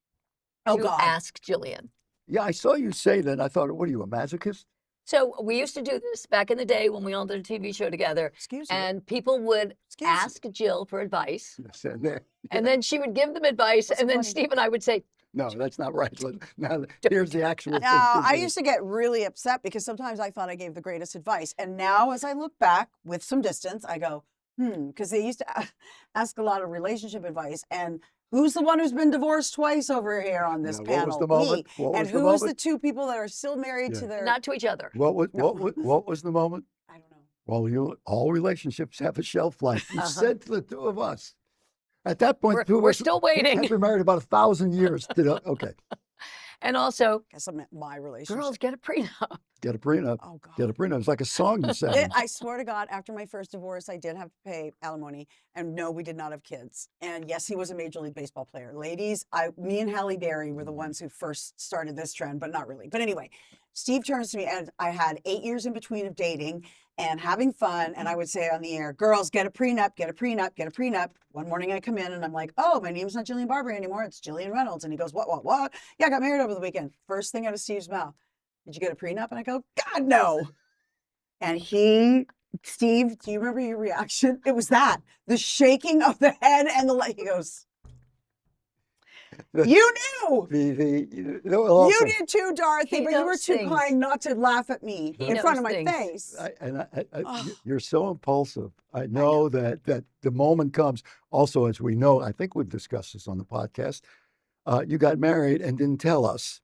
Oh, to God. Ask Jillian. Yeah, I saw you say that. I thought, what are you, a masochist? So we used to do this back in the day when we all did a TV show together, Excuse me. and people would Excuse me. ask Jill for advice, I said there. and then she would give them advice, That's and then funny. Steve and I would say, No, that's not right. Now, here's the actual. No, I used to get really upset because sometimes I thought I gave the greatest advice. And now, as I look back with some distance, I go, because they used to ask a lot of relationship advice. And who's the one who's been divorced twice over here on this What panel? was the moment? Me. What And was the who's the moment? two people that are still married Yeah. to their? not to each other. What was the moment? I don't know. Well, all relationships have a shelf life. You Uh-huh. said to the two of us. At that point, We're- the two of we're us still had waiting. been married about 1,000 years. Okay, And also, Guess I'm at my relationship. girls get a prenup. get a prenup. Oh God. Get a prenup. It's like a song you sang. I swear to God, after my first divorce, I did have to pay alimony. And no, we did not have kids. And yes, he was a Major League Baseball player. Ladies, me and Halle Berry were the ones who first started this trend, but not really. But anyway, Steve turns to me, and I had 8 years in between of dating and having fun. And I would say on the air, girls, get a prenup, get a prenup, get a prenup. One morning I come in and I'm like, oh, my name's not Jillian Barber anymore. It's Jillian Reynolds. And he goes, what? Yeah, I got married over the weekend. First thing out of Steve's mouth. Did you get a prenup? And I go, God, no. And Steve, do you remember your reaction? It was that, the shaking of the head and the leg. He goes, you knew. You did too, Dorothy, He but you were knows too things. kind not to laugh at me He in front of knows my things. face. Oh. You're so impulsive. I know that the moment comes. Also, as we know, I think we've discussed this on the podcast. You got married and didn't tell us,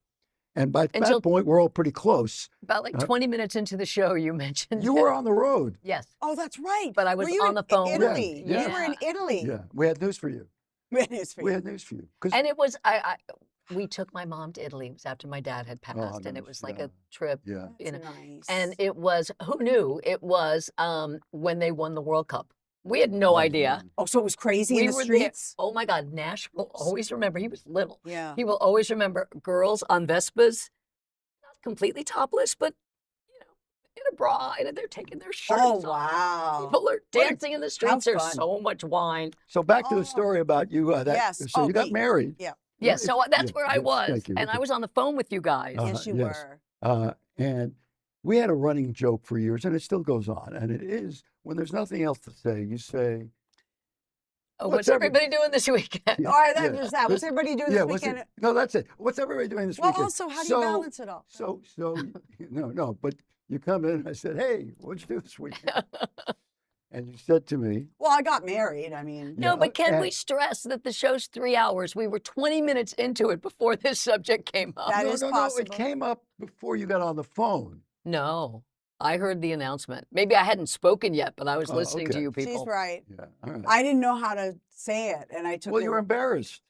and by Until- that point, we're all pretty close. About like 20 minutes into the show, you mentioned You it. were on the road. Yes. Oh, that's right. But I Were was you on in the phone. Italy. Yeah. You were in Italy. Yeah, we had news for you. We had news for We you. had news for you. 'Cause- And it was we took my mom to Italy. It was after my dad had passed, and it nice, was like yeah. a trip. yeah. You That's know, nice. and it was who knew it was when they won the World Cup. We had no Oh, idea. man. oh, so it was crazy in We the were there. streets? Oh my God, Nash will always remember. He was little. Yeah. He will always remember girls on Vespas, not completely topless, but you know, in a bra, and they're taking their shirts Oh, off. wow. People are What a- dancing in the streets. There's fun. so much wine. So back to Oh. the story about you. Yes. So Oh, you got me. married. Yeah. Yeah, If- so that's yeah, where I yes, was, thank you. and I Okay. was on the phone with you guys. Yes, you yes. were. And we had a running joke for years, and it still goes on. And it is when there's nothing else to say, you say, Oh, what's what's everybody doing this weekend? Yeah, All right, yeah. there's that. What's This- everybody doing yeah, this what's it- weekend? no, that's it. What's everybody doing this Well, weekend? also, how do you balance it all? So, no, but you come in and I said, hey, what'd you do this weekend? And you said to me, Well, I got married. I mean, No, Yeah, but can we and- stress that the show's 3 hours? We were 20 minutes into it before this subject came up. That no, is no, possible. no, it came up before you got on the phone. No, I heard the announcement. Maybe I hadn't spoken yet, but I was Oh, listening to okay. you people. she's right. Yeah, all right. I didn't know how to say it, and I took Well, the- you were embarrassed.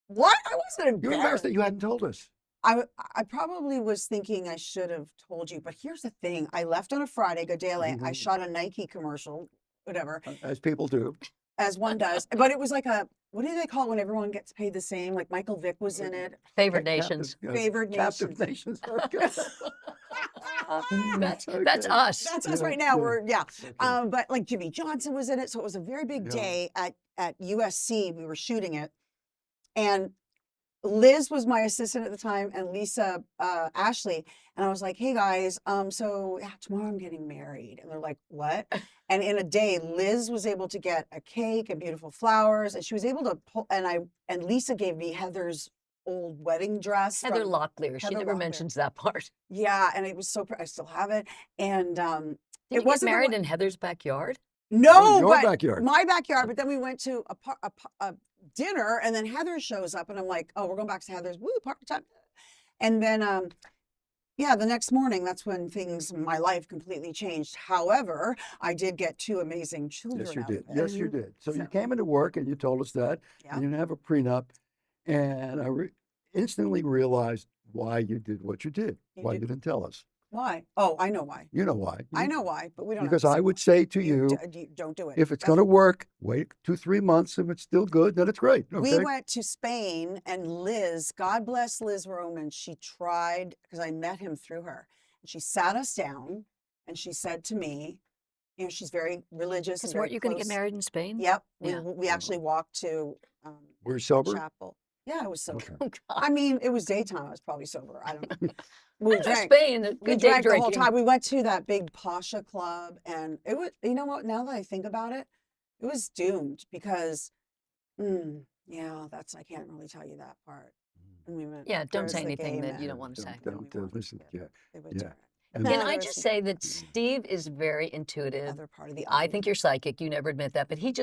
What? I wasn't You were embarrassed embarrassed. that you hadn't told us. I probably was thinking I should have told you, but here's the thing. I left on a Friday, go day late. I Mhm. shot a Nike commercial, whatever, As people do. as one does. But it was like a, what do they call it when everyone gets paid the same? Like Michael Vick was in it. Favored Captive- nations. Favored Captive nations. Okay. That's Okay. us. That's us Yeah, right now. yeah. We're, yeah. Okay. But like Jimmy Johnson was in it. So it was a very big Yeah. day at USC. We were shooting it. And Liz was my assistant at the time, and Lisa Ashley. And I was like, hey guys, so yeah, tomorrow I'm getting married. And they're like, what? And in a day, Liz was able to get a cake and beautiful flowers, and she was able to pull, and Lisa gave me Heather's old wedding dress. Heather from- Locklear. She Heather never Locklear. mentions that part. Yeah, and it was so I still have it. And Did it you get wasn't the married one- in Heather's backyard? no, your but backyard. my backyard. But then we went to a dinner, and then Heather shows up, and I'm like, oh, we're going back to Heather's. Woo, party time. And then, yeah, the next morning, that's when my life completely changed. However, I did get two amazing children. Yes, you out did. of it. Yes, you did. So you So- came into work and you told us that. Yeah. And you didn't have a prenup. And I instantly realized why you did what you did. You Why did- you didn't tell us. Why? Oh, I know why. You know why. I know why, but we don't. have Because to I say would why. say to you, Don't do it. if it's That's- going to work, wait 2-3 months. If it's still good, then it's great. Okay. We went to Spain, and Liz, God bless Liz Roman, she tried, because I met him through her. And she sat us down, and she said to me, you know, she's very religious. Because and very weren't you going to get close. married in Spain? Yep. Yeah. We actually walked to We're sober. chapel. Yeah, it was sober. Okay. Oh, God. I mean, it was daytime. I was probably sober. I don't know. We Oh, drank. Spain, a We good day drank the whole drinking. time. We went to that big Pasha club, and it was, you know what, now that I think about it, it was doomed because, yeah, I can't really tell you that part. And we went, Yeah, don't there's say the anything gay that you men. don't want to say. Don't we won't. listen. Yeah. It would Yeah. do it. And Can No, I there's just the say that Steve is very intuitive. other part of the I audience. think you're psychic. You never admit that, but he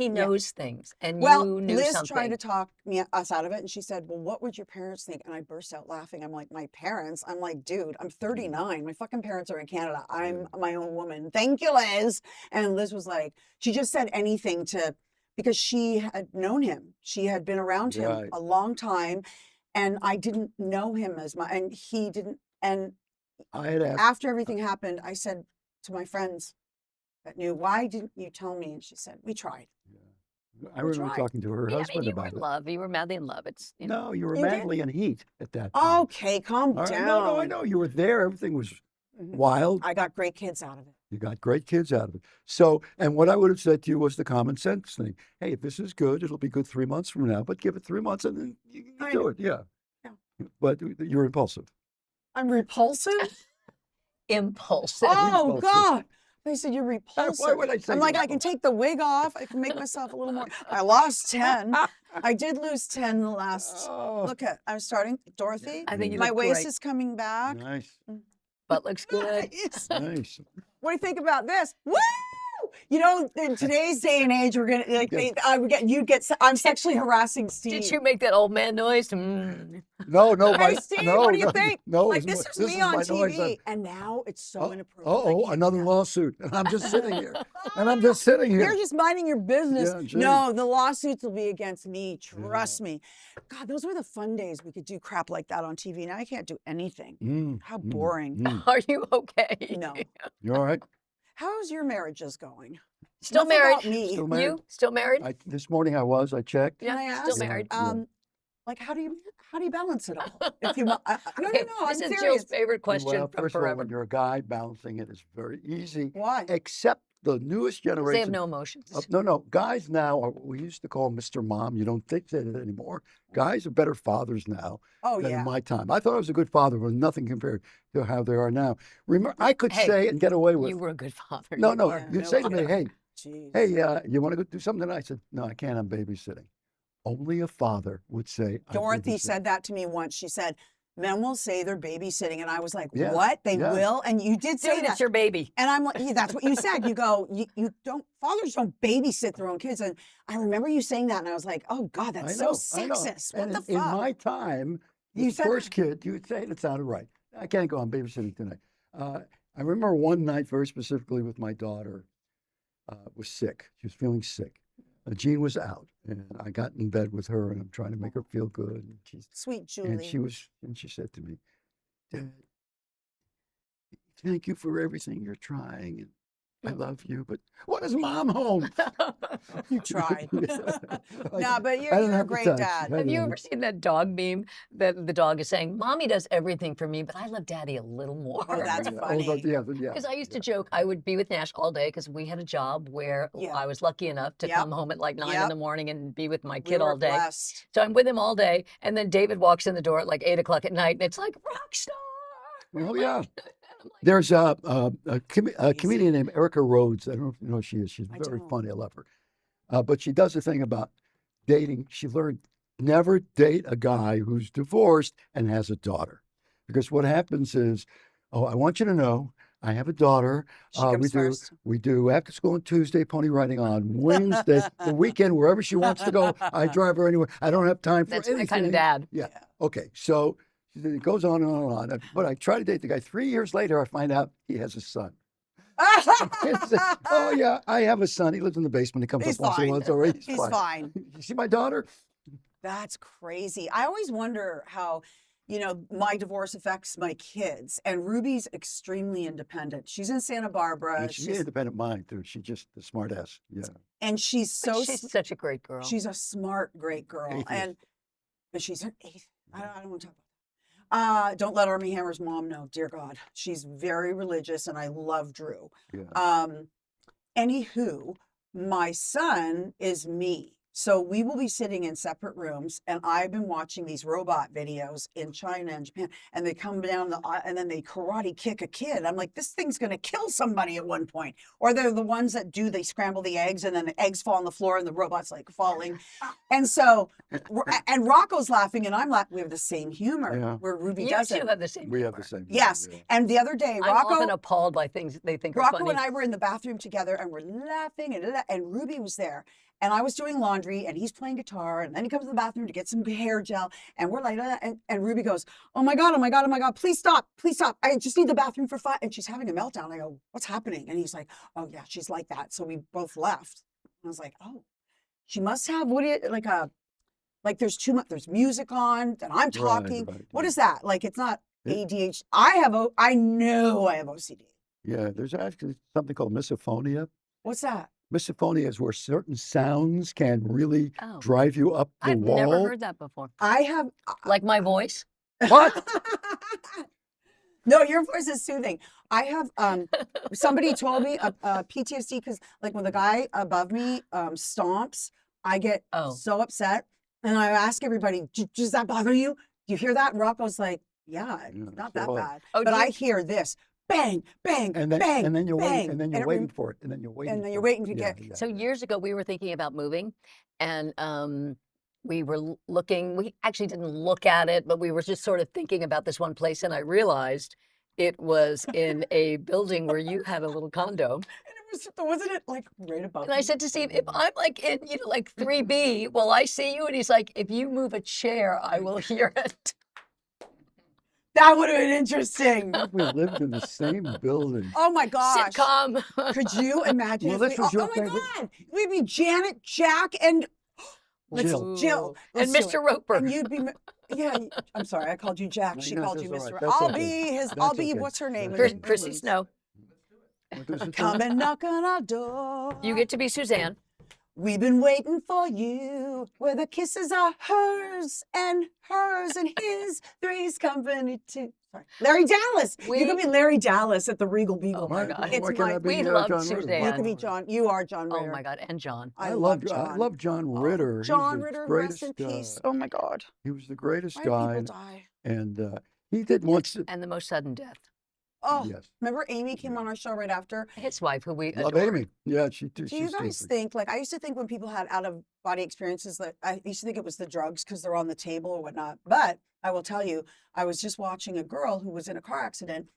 knows things, and Well, you knew Liz something. tried to talk us out of it, and she said, well, what would your parents think? And I burst out laughing. I'm like, my parents? I'm like, dude, I'm 39. My fucking parents are in Canada. I'm my own woman. Thank you, Liz. And Liz was like, she just said anything because she had known him. She had been around him Right. a long time, and I didn't know him as much, and he didn't. And I had asked. after everything happened, I said to my friends that knew, why didn't you tell me? And she said, we tried. I we remember tried. talking to her Yeah, I husband mean, you were about in it. love. You were madly in love. It's No, you were You did? madly in heat at that time. Okay, calm All right, down. No, I know. You were there. Everything was Mhm. wild. I got great kids out of it. You got great kids out of it. So, and what I would have said to you was the common sense thing. Hey, if this is good, it'll be good 3 months from now, but give it 3 months and then you I do know. it. Yeah. Yeah. But you're impulsive. I'm repulsive? impulsive. Oh, Impulsive. God. They said you're Why repulsive. would I say I'm like, you're I can take the wig off. I can make myself a little more. I lost 10. I did lose 10 the last. Oh, Look at, I'm starting. Dorothy, I think you my look waist great. is coming back. nice. Butt looks good. Nice. Nice. What do you think about this? Woo! You know, in today's day and age, we're gonna like I'm sexually harassing Steve. Did you make that old man noise? No, Hey Steve, no, what do you no, think? no. Like It this was was me on my noise. TV, and now it's so inappropriate. I Oh, can't another do that. lawsuit, and I'm just sitting here, and I'm just sitting You're here. just minding your business. Yeah, geez. No, the lawsuits will be against me. Trust me. God, those were the fun days. We could do crap like that on TV. Now I can't do anything. How boring. Are you okay? No. You all right? How's your marriages going? Still Enough married? about me. Still married? You still married? This morning I checked. Can I Yeah, ask? still married. Like how do you balance it all? If you no, Okay, I'm this is serious. Jill's favorite question Well, from first of all, forever. when you're a guy, balancing it is very easy. Why? Except the newest They generation. have no emotions. No. Guys now are what we used to call Mr. Mom. You don't think that anymore. Guys are better fathers now Oh than yeah. in my time. I thought I was a good father, but nothing compared to how they are now. Remember, I could Hey, say it and get away with You it. were a good father. No, You no. were. You'd no say to me, kidding. hey, Jeez. you want to go do something tonight? I said, no, I can't. I'm babysitting. Only a father would say, I'm Dorothy babysitting. said that to me once. She said, men will say they're babysitting. And I was like, Yeah, what? They yeah. will? And you did say Dude, that. it's your baby. And I'm like, yeah, that's what you said. You go, you don't, fathers don't babysit their own kids. And I remember you saying that. And I was like, oh God, that's so I know. sexist. What And the in fuck? my time, You the said first kid, you would say it, it sounded right. I can't go. I'm babysitting tonight. I remember one night very specifically with my daughter was sick. She was feeling sick. Jean was out, and I got in bed with her, and I'm trying to make her feel good. And Sweet Julie. she said to me, Dad, thank you for everything you're trying, and I love you, but when is Mom home? You tried. Like, No, but I you're didn't a have the great touch. dad. I Have you didn't ever seen that dog meme that the dog is saying, Mommy does everything for me, but I love Daddy a little more? Oh, that's funny. yeah. Because I used to joke I would be with Nash all day because we had a job where Yeah. I was lucky enough to Yep. come home at like 9 in Yep. the morning and be with my We kid were all day. blessed. So I'm with him all day. And then David walks in the door at like 8 o'clock at night and it's like, rock star. Oh, yeah. I'm like, There's a comedian named Erica Rhodes. I don't know if you know who she is. She's I very don't. funny. I love her. But she does a thing about dating. She learned never date a guy who's divorced and has a daughter. Because what happens is, oh, I want you to know, I have a daughter. She comes first. We do after school on Tuesday, pony riding on Wednesday, the weekend, wherever she wants to go. I drive her anywhere. I don't have time for that's anything. my kind of dad. Yeah. Okay. So it goes on and on and on. But I try to date the guy. 3 years later, I find out he has a son. Oh yeah, I have a son. He lives in the basement. He comes He's up once in a fine. while. It's all right. He's fine. You see my daughter? That's crazy. I always wonder how, my divorce affects my kids. And Ruby's extremely independent. She's in Santa Barbara. And she's an independent mind too. She's just the smart ass. Yeah. And she's so She's such a great girl. she's a smart, great girl. Atheist. But she's an atheist. I don't want to talk about that. Don't let Armie Hammer's mom know, dear God. She's very religious and I love Drew. Yeah. Anywho, my son is me. So we will be sitting in separate rooms, and I've been watching these robot videos in China and Japan, and they come down and then they karate kick a kid. I'm like, this thing's gonna kill somebody at one point. Or they're the ones that they scramble the eggs, and then the eggs fall on the floor, and the robot's like falling. And so, and Rocco's laughing, and I'm laughing. We have the same humor Yeah. where Ruby You does two it. have the same We have humor. the same. Yes. Yeah. And the other day, I'm often appalled by things they think are Rocco funny. and I were in the bathroom together and we're laughing and Ruby was there. And I was doing laundry and he's playing guitar. And then he comes to the bathroom to get some hair gel. And we're like, and Ruby goes, oh my God, please stop. I just need the bathroom for 5. And she's having a meltdown. I go, what's happening? And he's like, oh yeah, she's like that. So we both left. I was like, oh, she must have, there's too much, there's music on and I'm talking. Right, What yeah. is that? Like, it's not ADHD. I know I have OCD. Yeah. There's actually something called misophonia. What's that? Misophonia is where certain sounds can really Oh. drive you up the I've wall. never heard that before. I have. Like my voice. What? No, your voice is soothing. I have somebody told me PTSD because like when the guy above me stomps, I get Oh. so upset. And I ask everybody, does that bother you? Do you hear that? And Rocco's like, yeah, it's not that so- bad. Oh, But do I you- hear this bang, bang, And then bang, and then you're bang. waiting and then you're it waiting rem- for it. And then you're waiting. and then you're for it. waiting to Yeah, get. yeah, So yeah. years ago, we were thinking about moving, and we were looking. We actually didn't look at it, but we were just sort of thinking about this one place, and I realized it was in a building where you had a little condo. And it Wasn't it like right above? And I said to Steve, if I'm like in, like 3B, will I see you? And he's like, if you move a chair, I will hear it. That would have been interesting. If we lived in the same building. Oh my gosh. Sitcom. Could you imagine? Well, if this we, was your oh my favorite- God. We'd be Janet, Jack, and Jill. Jill. And Let's do Mr. it. Roper. And you'd be, yeah, I'm sorry, I called you Jack. No, She no, called that's you all Mr. right. That's I'll okay. be his, That's I'll be, okay. what's her name? That's Chrissy Snow. What does it Come do? and knock on our door. You get to be Suzanne. We've been waiting for you, where the kisses are hers and his, three's company too. Sorry. Larry Dallas. You could be Larry Dallas at the Regal Beagle. Oh my Why- God. It's why can't I my- be, we John love Ritter? Suzanne. You could be John. You are John Oh Ritter. my God. And John. I love John. I love John Ritter. He John was the Ritter, greatest, rest in peace. Oh my God. He was the greatest Why do guy, people die? and he did once. And the most sudden death. Oh, Yes, remember Amy came on our show right after? His wife, who we love adore. Amy. Yeah, she. Do you guys think, like, I used to think when people had out of body experiences that I used to think it was the drugs because they're on the table or whatnot. But I will tell you, I was just watching a girl who was in a car accident,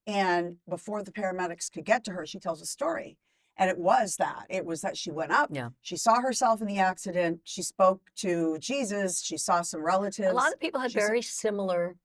and before the paramedics could get to her, she tells a story. And it was that she went up, Yeah. she saw herself in the accident, she spoke to Jesus, she saw some relatives. A lot of people had She's- very similar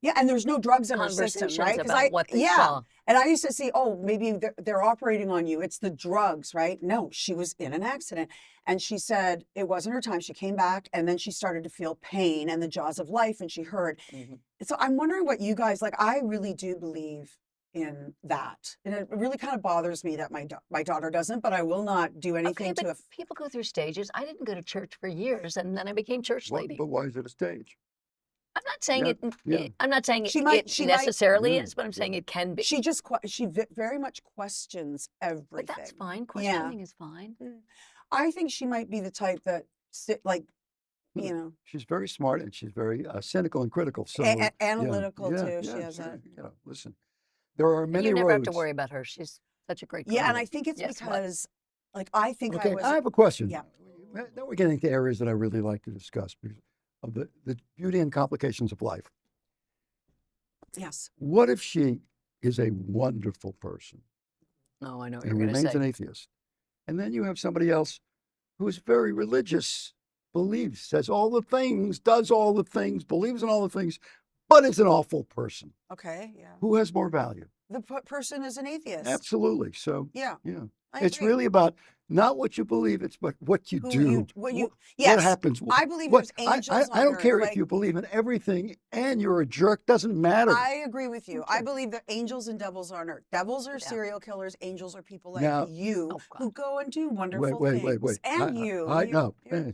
Yeah, and there's no drugs in her system, conversations right? 'Cause about what they yeah. saw. And I used to see, oh, maybe they're operating on you. It's the drugs, right? No, she was in an accident. And she said it wasn't her time. She came back and then she started to feel pain and the jaws of life and she heard. Mhm. So I'm wondering what you guys, like, I really do believe in that. And it really kind of bothers me that my daughter doesn't, but I will not do anything Okay, to. but people go through stages. I didn't go to church for years, and then I became church lady. But why is it a stage? I'm not saying Yeah, it. yeah. I'm not saying She it, might- it she might- necessarily Yeah, is, but I'm saying it can be. She just, she very much questions everything. But that's fine. Yeah. Questioning is fine. I think she might be the type that, like, Hmm. you know, She's very smart and she's very cynical and critical. So analytical yeah, too. yeah, She has sure. that. You know, listen, there are But many you never roads. have to worry about her. She's such a great girl. Yeah, and I think it's Yes, what? because, like, I think Okay, I was. I have a question. Yeah. Now we're getting to areas that I really like to discuss because of the beauty and complications of life. Yes. What if she is a wonderful person Oh, I know what and you're going to remains say. an atheist? And then you have somebody else who is very religious, believes, says all the things, does all the things, believes in all the things, but is an awful person. Okay. Yeah. Who has more value? The person is an atheist. Absolutely. So, Yeah. yeah. I It's agree. really about not what you believe, it's but what you Who do. what you. What Yes. happens? I believe What, there's angels. I on don't earth, care if like, you believe in everything and you're a jerk, doesn't matter. I agree with you. I Okay. believe that angels and devils are on earth. Devils are Yeah. serial killers. Angels are people like Now- you Oh, who God. go and do wonderful wait, things. wait. And you. I know. you're a Hey,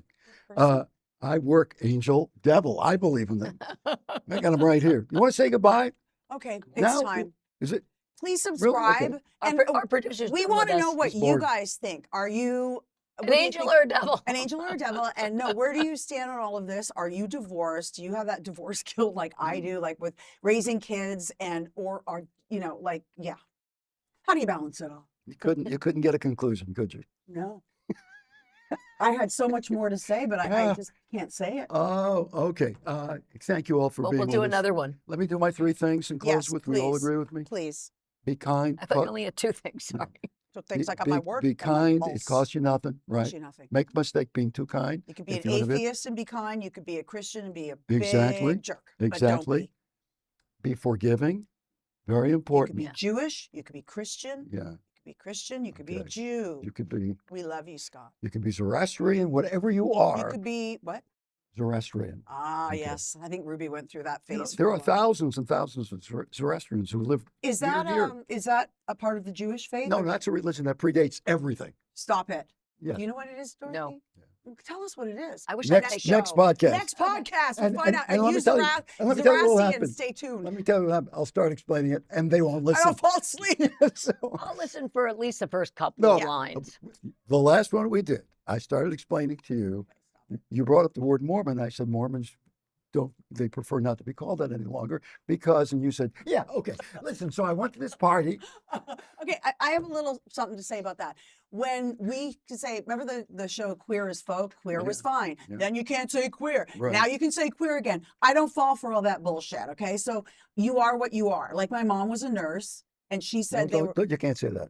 good person. I work angel, devil. I believe in them. I got them right here. You want to say goodbye? Okay. It's now, time. Is it? Please Okay. subscribe. And Our producers. we done with want to know us. what He's you bored. guys think. Are you An what do you angel think- or a devil? an angel or a devil? And no, where do you stand on all of this? Are you divorced? Do you have that divorce guilt like I do, like with raising kids or are like, yeah. How do you balance it all? You couldn't get a conclusion, could you? No. I had so much more to say, but I Yeah. just can't say it. Oh, okay. Thank you all for Well, being we'll with do us. another one. Let me do my 3 things and close Yes, with. We all please. agree with me? Please. Be kind. I thought you only had 2 things. Sorry. So things be, I got be, my work. be and my kind. It pulse. costs you nothing, right? Costs you nothing. Make a mistake being too kind. You could be if an you wanna be- atheist and be kind. You could be a Christian and be a Exactly. big jerk. But don't Exactly. be. Be forgiving. Very You could important. be Yeah. Jewish. You could be Christian. Yeah. You could be Christian. You could be a Okay. Jew. You could be We love you, Scott. Zoroastrian, whatever you You are. could be what? Zoroastrian. Ah, Okay. yes. I think Ruby went through that You know, phase. there for a are while. thousands and thousands of Zoroastrians who live. Is near that here. is that a part of the Jewish faith? No, or- that's a religion that predates everything. Stop it. Yes. Do you know what it is, Dorothy? No. Tell us what it is. I wish I could Next take next show. podcast. Next podcast, we'll And- find and- out. and And let me use tell you- and let me tell you what will Zoroastrian. happen. Stay tuned. Let me tell you what happened. I'll start explaining it, and they won't I listen. don't fall asleep. So, I'll listen for at least the first couple No. of Yeah. lines. the last one we did, I started explaining to you. You brought up the word Mormon. I said Mormons they prefer not to be called that any longer because, and you said, yeah, okay, listen. So I went to this party. Okay, I have a little something to say about that. When we could say, remember the show Queer as Folk? Queer was fine. Yeah. Then you can't say queer. Right. Now you can say queer again. I don't fall for all that bullshit, okay? So you are what you are. Like my mom was a nurse and she No, said they were you can't say that.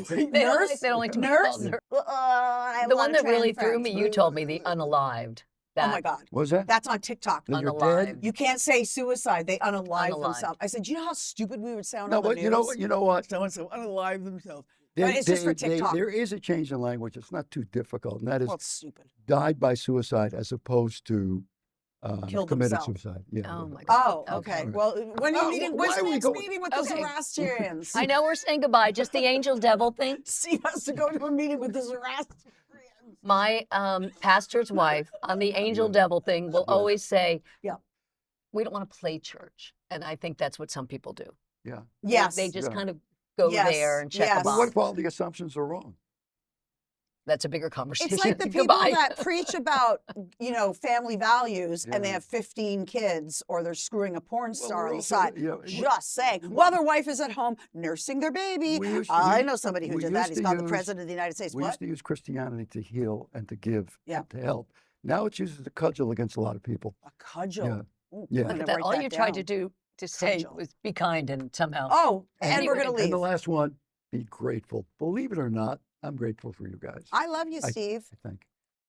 They nurse. don't like to be Nurse? called nurse. I have a The lot one of that really trans threw me, friends. you told me, the unalived. Oh my That God, What was that? that's on TikTok. That you're unalived. dead? You can't say suicide. They unalive Unalived. themselves. I said, you know how stupid we would sound No, on the but news? you know what? Someone said unalive themselves. But it's just for TikTok. There is a change in language. It's not too difficult, and that is Well, it's stupid. died by suicide as opposed to Killed committed themselves. suicide. Yeah. Oh yeah. my God. Oh, okay. Okay. Well, when are you Oh, meeting? why When's the are we next going- meeting with the Okay. Zoroastrians? I know we're saying goodbye. Just the angel devil thing. Steve has to go to a meeting with the Zoroastrians. My pastor's wife on the angel Yeah. devil thing will Yeah. always say, Yeah. we don't want to play church. And I think that's what some people do. Yeah. Yes. They just Yeah. kind of go Yes, there and check yes. a But box. what if all the assumptions are wrong? That's a bigger conversation. It's like the people Goodbye. that preach about, family values and they Yeah. have 15 kids or they're screwing a porn star we're on the also- side. yeah, Just saying. While their wife is at home nursing their baby. We used- I we- know somebody who we did that. used He's to called the use- President of the United States. We What? used to use Christianity to heal and to give, Yeah. and to help. Now it's used as a cudgel against a lot of people. A cudgel. Yeah. Ooh, Yeah. I'm Look gonna at that. write All you tried to down. do to say Cudgel. was be kind and somehow. Oh, and Anyway, we're going to And leave. the last one, be grateful. Believe it or not, I'm grateful for you guys. I love you, I- Steve. I think.